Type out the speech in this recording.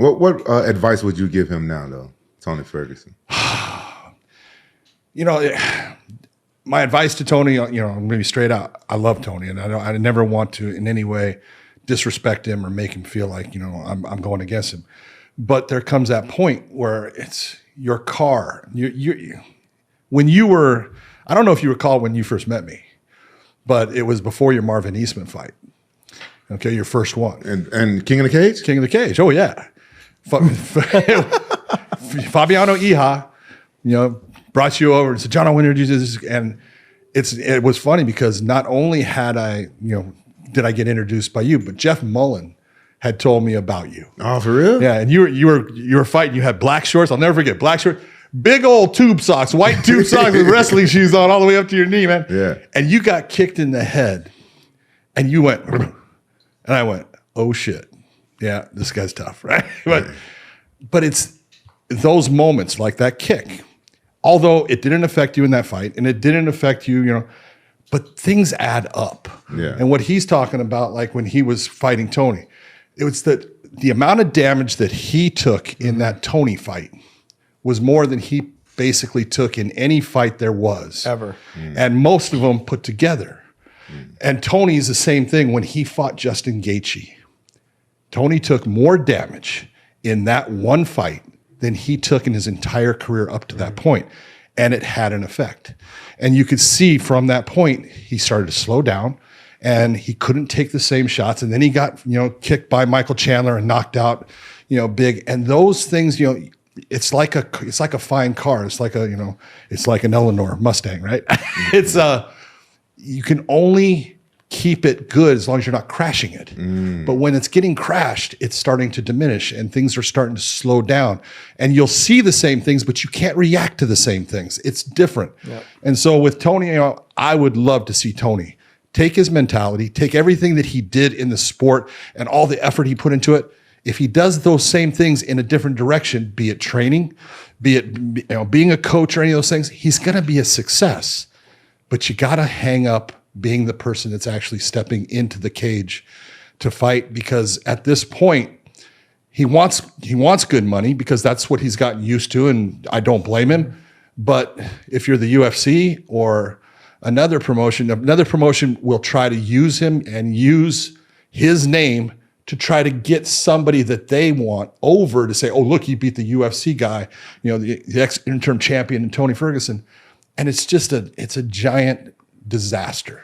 What advice would you give him now, though, Tony Ferguson? You know, my advice to Tony, you know, I'm going to be straight out. I love Tony, and I never want to in any way disrespect him or make him feel like, you know, I'm going against him. But there comes that point where it's your car. When you were, I don't know if you recall when you first met me, but it was before your Marvin Eastman fight. Okay, your first one. And King of the Cage? King of the Cage, oh yeah. Fabiano Iha, you know, brought you over and said, John, I want to introduce this. And it was funny because not only did I get introduced by you, but Jeff Mullen had told me about you. Oh, for real? Yeah, and you were fighting. You had black shorts. I'll never forget black shorts, big old tube socks, white tube socks with wrestling shoes on all the way up to your knee, man. Yeah. And you got kicked in the head, and you went, and I went, oh shit, yeah, this guy's tough, right? But it's those moments like that kick. Although it didn't affect you in that fight, and it didn't affect you, you know, but things add up. Yeah. And what he's talking about, like when he was fighting Tony, it was that the amount of damage that he took in that Tony fight was more than he basically took in any fight there was. Ever. And most of them put together. And Tony's the same thing when he fought Justin Gaethje. Tony took more damage in that one fight than he took in his entire career up to that point. And it had an effect. And you could see from that point, he started to slow down and he couldn't take the same shots. And then he got, you know, kicked by Michael Chandler and knocked out, you know, big. And those things, you know, it's like a fine car. It's like it's like an Eleanor Mustang, right? You can only keep it good as long as you're not crashing it. But when it's getting crashed, it's starting to diminish and things are starting to slow down. And you'll see the same things, but you can't react to the same things. It's different. Yep. And so with Tony, you know, I would love to see Tony take his mentality, take everything that he did in the sport and all the effort he put into it. If he does those same things in a different direction, be it training, be it, you know, being a coach or any of those things, he's going to be a success. But you got to hang up being the person that's actually stepping into the cage to fight, because at this point he wants good money because that's what he's gotten used to, and I don't blame him. But if you're the UFC or another promotion will try to use him and use his name to try to get somebody that they want over to say, oh, look, he beat the UFC guy, you know, the ex-interim champion Tony Ferguson. And it's just it's a giant disaster.